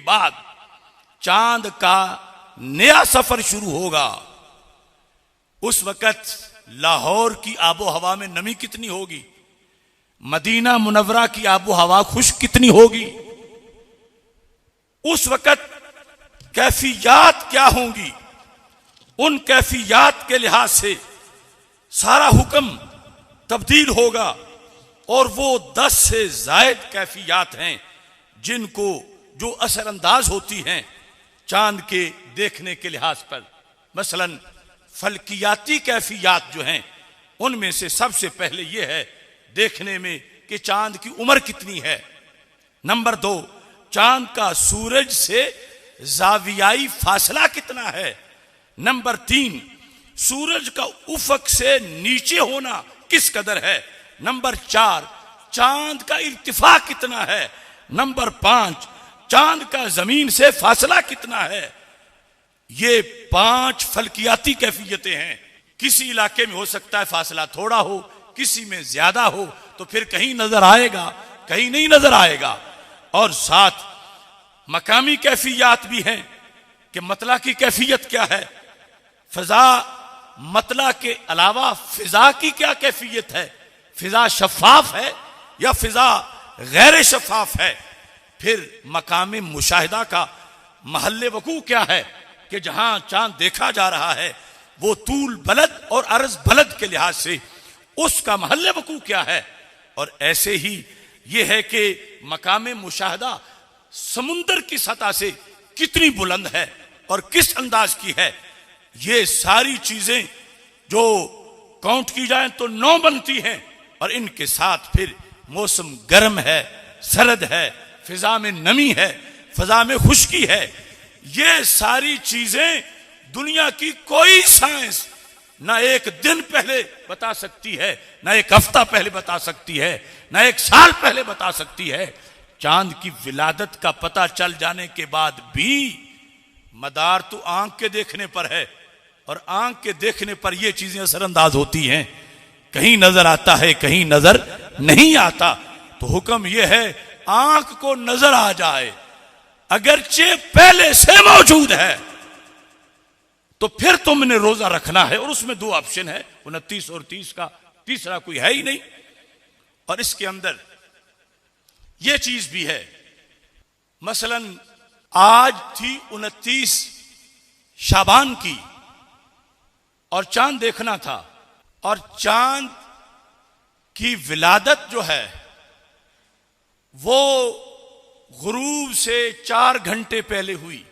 बाद चांद का नया सफर शुरू होगा, उस वक्त लाहौर की आबो हवा में नमी कितनी होगी, मदीना मुनव्वरा की आबो हवा खुश्क कितनी होगी, उस वक्त कैफियत क्या होंगी, उन कैफियत के लिहाज से सारा हुक्म तब्दील होगा। और वो 10 से जायद कैफियत हैं जिनको जो असरअंदाज होती हैं चांद के देखने के लिहाज पर। मसलन फल्कियाती कैफियत जो हैं उनमें से सबसे पहले यह है देखने में कि चांद की उम्र कितनी है। नंबर 2, चांद का सूरज से जावियाई फासला कितना है। नंबर 3, सूरज का उफक से नीचे होना किस कदर है। नंबर 4, चांद का इर्तिफा कितना है। नंबर 5, चांद का जमीन से फासला कितना है। ये 5 फल्कियाती कैफियतें हैं। किसी इलाके में हो सकता है फासला थोड़ा हो, किसी में ज्यादा हो, तो फिर कहीं नजर आएगा, कहीं नहीं नजर आएगा। और साथ मकामी कैफियत भी हैं कि मतला की कैफियत क्या है, फिजा मतला के अलावा फिजा की क्या कैफियत है, फिजा शफाफ है या फिजा गैर शफाफ है। फिर मकाम मुशाहिदा का महल्ले वकू क्या है कि जहां चांद देखा जा रहा है वो तूल बलद और अर्ज बलद के लिहाज से उसका महल्ले वकू क्या है। और ऐसे ही यह है कि मकाम मुशाहिदा समुंदर की सतह से कितनी बुलंद है और किस अंदाज की है। ये सारी चीजें जो काउंट की जाए तो 9 बनती हैं। और इनके साथ फिर मौसम गर्म है, सरद है, फिजा में नमी है, फिजा में खुश्की है। ये सारी चीजें दुनिया की कोई साइंस ना एक दिन पहले बता सकती है, ना एक हफ्ता पहले बता सकती है, ना एक साल पहले बता सकती है। चांद की विलादत का पता चल जाने के बाद भी मदार तो आंख के देखने पर है और आंख के देखने पर ये चीजें असरअंदाज होती हैं। कहीं नजर आता है, कहीं नजर नहीं आता। तो हुक्म यह है आंख को नजर आ जाए, अगरचे पहले से मौजूद है, तो फिर तुमने रोजा रखना है। और उसमें 2 ऑप्शन है, 29 और 30 का, तीसरा कोई है ही नहीं। और इसके अंदर यह चीज भी है, मसलन आज थी 29 शाबान की और चांद देखना था, और चांद की विलादत जो है वो गुरूब से 4 घंटे पहले हुई।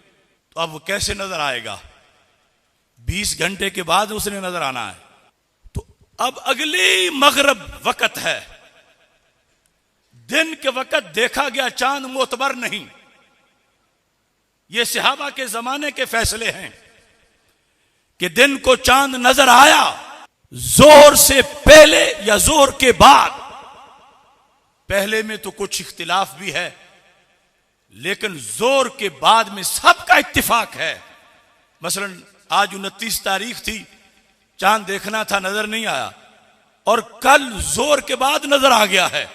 तो अब वो कैसे नजर आएगा, 20 घंटे के बाद उसने नजर आना है। तो अब अगली मगरब वक्त है, दिन के वक्त देखा गया चांद मोतबर नहीं। ये सहाबा के जमाने के फैसले हैं कि दिन को चांद नजर आया जोहर से पहले या जोहर के बाद। पहले में तो कुछ इख्तिलाफ भी है, लेकिन जोहर के बाद में सबका इत्तिफाक है। मसलन आज 29 तारीख थी, चांद देखना था, नजर नहीं आया, और कल जोहर के बाद नजर आ गया है,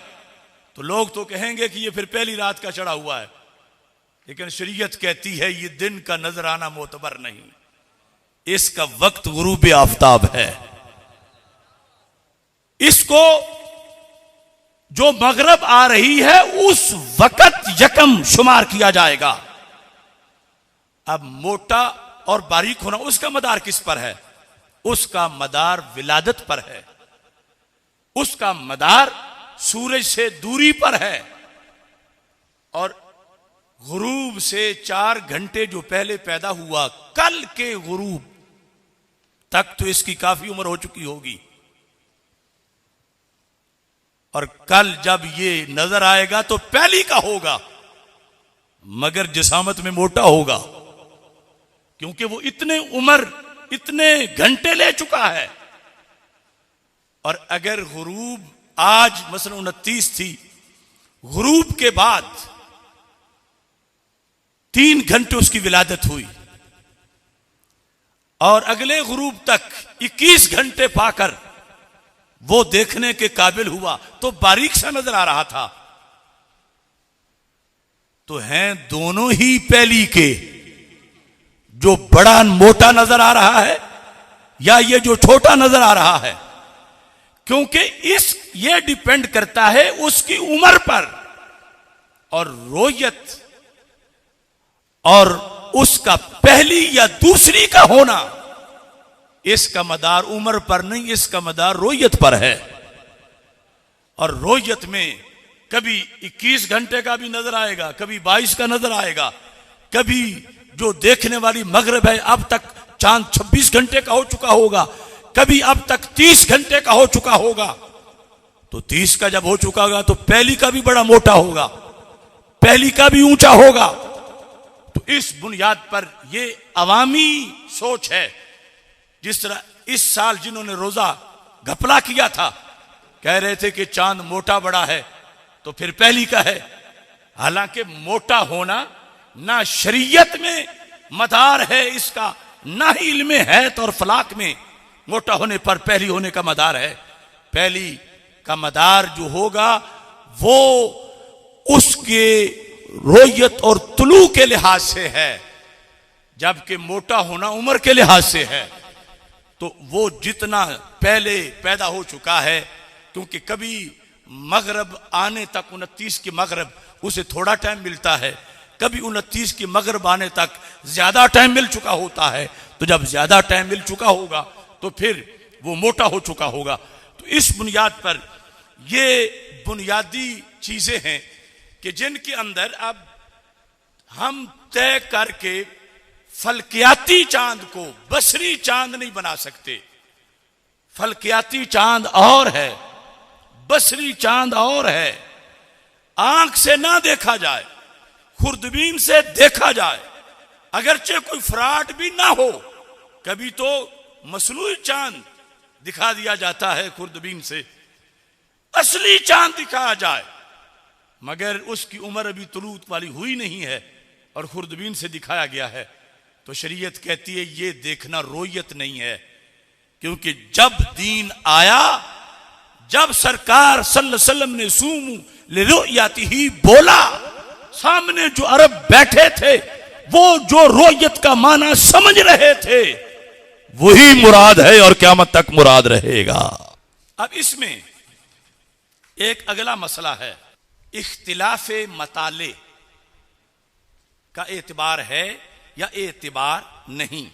तो लोग तो कहेंगे कि ये फिर पहली रात का चढ़ा हुआ है। लेकिन शरीयत कहती है ये दिन का नजर आना मोतबर नहीं, इसका वक्त गुरूब आफताब है। इसको जो मगरब आ रही है उस वक्त यकम शुमार किया जाएगा। अब मोटा और बारीक होना, उसका मदार किस पर है, उसका मदार विलादत पर है, उसका मदार सूरज से दूरी पर है। और गुरूब से 4 घंटे जो पहले पैदा हुआ, कल के गुरूब तक तो इसकी काफी उम्र हो चुकी होगी, और कल जब ये नजर आएगा तो पहली का होगा, मगर जिसामत में मोटा होगा, क्योंकि वो इतने उम्र, इतने घंटे ले चुका है। और अगर गुरूब आज मसलन 29 थी, गुरूब के बाद 3 घंटे उसकी विलादत हुई, और अगले गुरूब तक 21 घंटे पाकर वो देखने के काबिल हुआ, तो बारीक सा नजर आ रहा था। तो हैं दोनों ही पहली के, जो बड़ा मोटा नजर आ रहा है या ये जो छोटा नजर आ रहा है, क्योंकि ये डिपेंड करता है उसकी उम्र पर, और रोयत और उसका पहली या दूसरी का होना, इसका मदार उम्र पर नहीं, इसका मदार रोयत पर है। और रोयत में कभी 21 घंटे का भी नजर आएगा, कभी 22 का नजर आएगा, कभी जो देखने वाली मगरिब है अब तक चांद 26 घंटे का हो चुका होगा, कभी अब तक 30 घंटे का हो चुका होगा। तो 30 का जब हो चुका होगा तो पहली का भी बड़ा मोटा होगा, पहली का भी ऊंचा होगा। तो इस बुनियाद पर यह अवामी सोच है। जिस तरह इस साल जिन्होंने रोजा घपला किया था, कह रहे थे कि चांद मोटा बड़ा है तो फिर पहली का है, हालांकि मोटा होना ना शरीयत में मदार है इसका, ना ही इल्म हैत और फलाक में मोटा होने पर पहली होने का मदार है। पहली का मदार जो होगा वो उसके रोयत और तुलू के लिहाज से है, जबकि मोटा होना उम्र के लिहाज से है। तो वो जितना पहले पैदा हो चुका है, क्योंकि कभी मगरब आने तक 29 की मगरब उसे थोड़ा टाइम मिलता है, कभी 29 की मगरब आने तक ज्यादा टाइम मिल चुका होता है। तो जब ज्यादा टाइम मिल चुका होगा तो फिर वो मोटा हो चुका होगा। तो इस बुनियाद पर ये बुनियादी चीजें हैं कि जिनके अंदर अब हम तय करके फलकियाती चांद को बसरी चांद नहीं बना सकते। फलकियाती चांद और है, बसरी चांद और है। आंख से ना देखा जाए, खुर्दबीन से देखा जाए, अगरचे कोई फ्रॉड भी ना हो, कभी तो मसनूई चांद दिखा दिया जाता है खुर्दबीन से, असली चांद दिखाया जाए, मगर उसकी उम्र अभी तुलूत वाली हुई नहीं है और खुर्दबीन से दिखाया गया है। तो शरीयत कहती है ये देखना रोयत नहीं है, क्योंकि जब दीन आया, जब सरकार सल्लल्लाहु अलैहि वसल्लम ने सूमू लिरुयती ही बोला, सामने जो अरब बैठे थे वो जो रोयत का माना समझ रहे थे वही मुराद है और क़यामत तक मुराद रहेगा। अब इसमें एक अगला मसला है, इख्तिलाफे मताले का एतबार है या एतबार नहीं।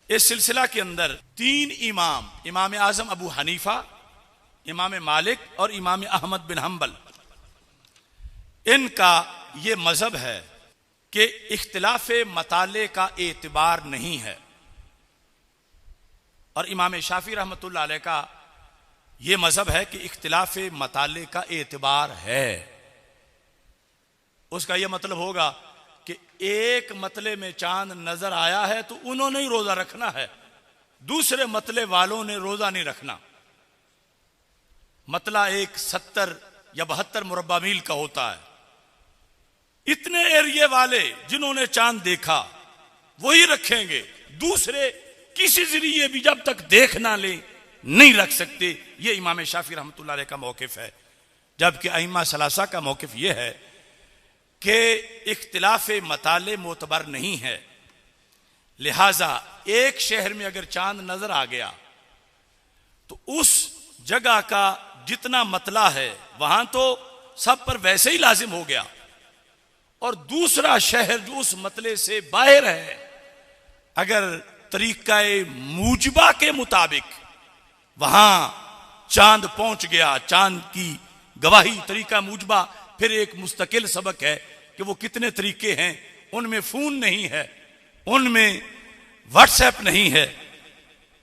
इस सिलसिला के अंदर 3 इमाम, इमाम आजम अबू हनीफा, इमाम मालिक और इमाम अहमद बिन हम्बल, इनका ये मजहब है कि इख्तिलाफे मताले का एतबार नहीं है, और इमाम शाफी रहमतुल्लाह अलैह का ये मजहब है कि इख्तिलाफे मताले का एतबार है। उसका यह मतलब होगा कि एक मतले में चांद नजर आया है तो उन्होंने ही रोजा रखना है, दूसरे मतले वालों ने रोजा नहीं रखना। मतला एक 70 या 72 मुरब्बा मील का होता है, इतने एरिया वाले जिन्होंने चांद देखा वही रखेंगे, दूसरे किसी जरिए भी जब तक देख ना ले नहीं रख सकते। ये इमाम शाफी रहमतुल्लाह अलैह का मौकिफ है। जबकि अइम्मा सलासा का मौकिफ यह है कि इख्तिलाफे मताले मोतबर नहीं है, लिहाजा एक शहर में अगर चांद नजर आ गया तो उस जगह का जितना मतला है वहां तो सब पर वैसे ही लाजिम हो गया, और दूसरा शहर जो उस मतले से बाहर है, अगर तरीकाए मूजबा के मुताबिक वहां चांद पहुंच गया, चांद की गवाही तरीका मूजबा फिर एक मुस्तकिल सबक है कि वो कितने तरीके हैं, उनमें फोन नहीं है, उनमें व्हाट्सएप नहीं है।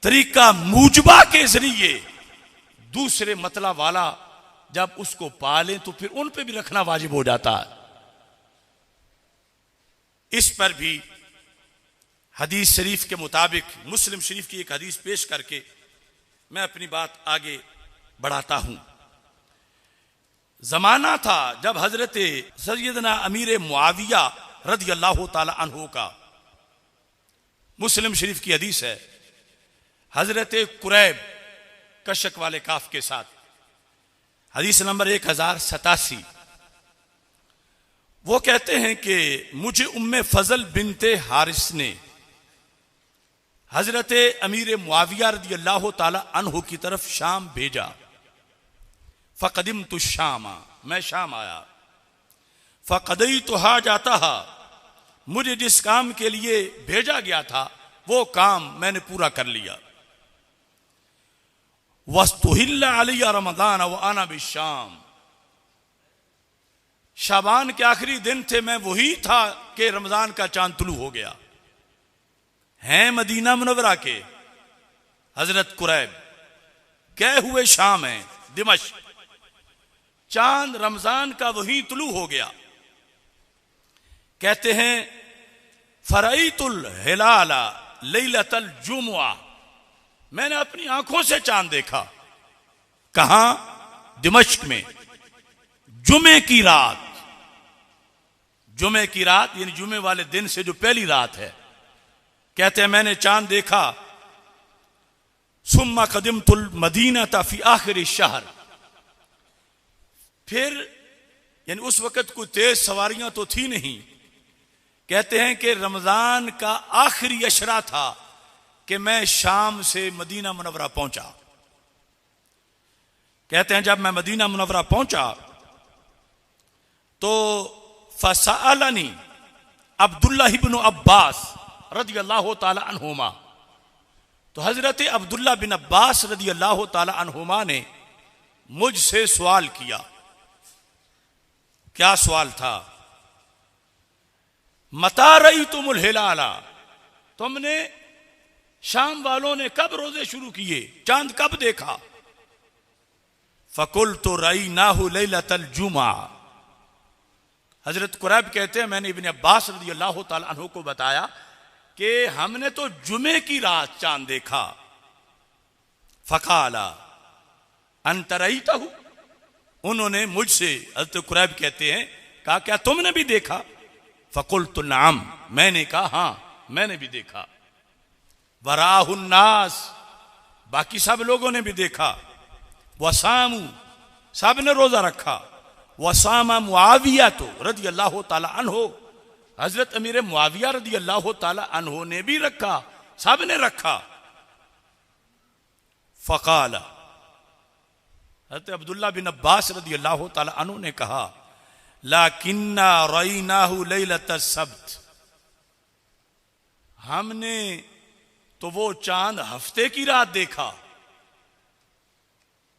तरीका मूजबा के जरिए दूसरे मतला वाला जब उसको पाले तो फिर उन पे भी रखना वाजिब हो जाता है। इस पर भी हदीस शरीफ के मुताबिक मुस्लिम शरीफ की एक हदीस पेश करके मैं अपनी बात आगे बढ़ाता हूं। जमाना था जब हजरत सैयदना अमीर मुआविया रदियल्लाहु ताला अन्हु का, मुस्लिम शरीफ की हदीस है, हजरत कुरैब कशक वाले काफ के साथ, हदीस नंबर 1087, वो कहते हैं कि मुझे उम्मे फजल बिनते हारिस ने हजरत अमीर मुआविया रदी अल्लाह ताला अन्हु की तरफ शाम भेजा। फ़क़दिम तो शामा, मैं शाम आया। फ़क़दई तो हा जाता हा, मुझे जिस काम के लिए भेजा गया था वो काम मैंने पूरा कर लिया। वस्तुहिल्ला अलैया रमज़ान व आना बिशाम, शाबान के आखिरी दिन थे, मैं वही था कि रमजान का चांद तुलू हो गया। हैं मदीना मुनव्वरा के हजरत कुरैब, गए हुए शाम है दिमश्क, चांद रमजान का वही तुलू हो गया। कहते हैं फरईतुल हिलाला लैलतल जुमुआ, मैंने अपनी आंखों से चांद देखा। कहां? दिमश्क में, जुमे की रात। जुमे की रात यानी जुमे वाले दिन से जो पहली रात है। कहते हैं मैंने चांद देखा। सुम्मा कदिमतुल मदीना फी आखिरी शहर, फिर यानी उस वक्त कोई तेज सवारियां तो थी नहीं। कहते हैं कि रमजान का आखिरी अशरा था कि मैं शाम से मदीना मुनव्वरा पहुंचा। कहते हैं जब मैं मदीना मुनव्वरा पहुंचा तो फसअलनी अब्दुल्ला इब्न अब्बास रदियल्लाहु ताला अन्हुमा, तो हजरत अब्दुल्ला बिन अब्बास रदियल्लाहु ताला अन्हुमा ने मुझसे सवाल किया। क्या सवाल था? मता रईतुमुल हिलाला, तुमने शाम वालों ने कब रोजे शुरू किए, चांद कब देखा? फकुल्तु रईनाहु लैलतल जुमा, हजरत कुरैब कहते हैं मैंने इब्न अब्बास रदियल्लाहु ताला अन्हु को बताया कि हमने तो जुमे की रात चांद देखा। फकाला अंत रईतहु, उन्होंने मुझसे, हजरत कुरैब कहते हैं, कहा क्या तुमने भी देखा? फकुल्तु नाम, मैंने कहा हां मैंने भी देखा। वराहुन्नास, बाकी सब लोगों ने भी देखा। वसामू, सब ने रोजा रखा। वसामा मुआविया तो रदी अल्लाह ताला अन्हो, हजरत अमीर मुआविया रदी अल्लाह ताला अन्हो ने भी रखा, सब ने रखा। फकाला, हजरत अब्दुल्ला बिन अब्बास रदी अल्लाह ताला अन्हो ने कहा लाकिन्ना रईनाहु लैलतस सब्त, हमने तो वो चांद हफ्ते की रात देखा,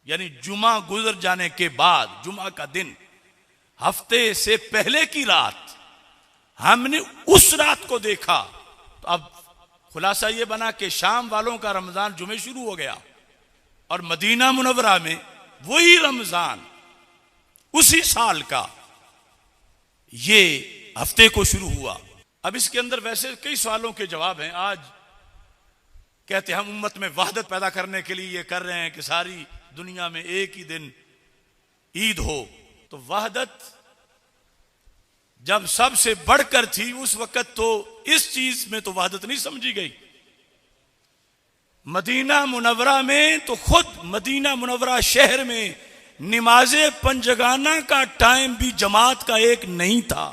यानी जुमा गुजर जाने के बाद, जुमा का दिन, हफ्ते से पहले की रात हमने उस रात को देखा। तो अब खुलासा यह बना कि शाम वालों का रमजान जुमे शुरू हो गया और मदीना मुनव्वरा में वही रमजान उसी साल का ये हफ्ते को शुरू हुआ। अब इसके अंदर वैसे कई सवालों के जवाब हैं। आज कहते हैं हम उम्मत में वहदत पैदा करने के लिए ये कर रहे हैं कि सारी दुनिया में एक ही दिन ईद हो। तो वहदत जब सबसे बढ़कर थी उस वक्त तो इस चीज में तो वहदत नहीं समझी गई। मदीना मुनव्वरा में तो खुद मदीना मुनव्वरा शहर में नमाज़े पंजगाना का टाइम भी जमात का एक नहीं था।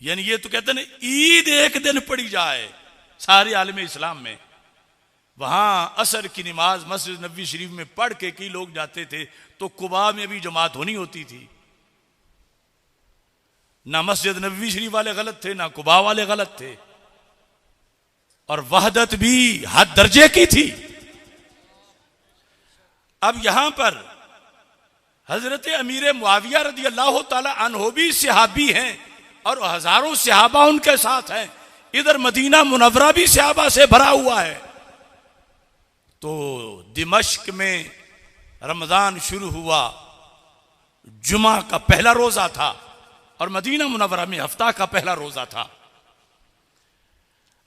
यानी ये तो कहते हैं ईद एक दिन पढ़ी जाए सारे आलम इस्लाम में। वहां असर की नमाज मस्जिद नबी शरीफ में पढ़ के कई लोग जाते थे तो कुबा में भी जमात होनी होती थी। ना मस्जिद नबी शरीफ वाले गलत थे ना कुबा वाले गलत थे, और वहदत भी हद दर्जे की थी। अब यहां पर हजरत अमीर मुआविया रदी अल्लाह ताला अन्हो भी सहाबी हैं और हजारों सहाबा उनके साथ हैं। इधर मदीना मुनव्वरा भी सहाबा से भरा हुआ है। तो दिमश्क में रमजान शुरू हुआ, जुमा का पहला रोजा था और मदीना मुनव्वरा में हफ्ता का पहला रोजा था।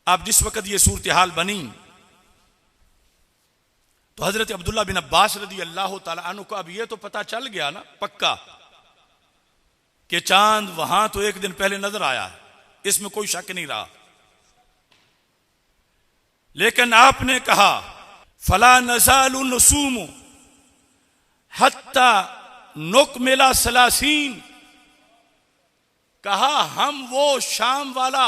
अब जिस वक्त ये सूरत हाल बनी तो हजरत अब्दुल्ला बिन अब्बास रदी अल्लाह ताला अन्हु को अब ये तो पता चल गया ना पक्का कि चांद वहां तो एक दिन पहले नजर आया है, इसमें कोई शक नहीं रहा। लेकिन आपने कहा फला नज़ालु नसूमु हत्ता नुकमिला सलासीन कहा हम वो शाम वाला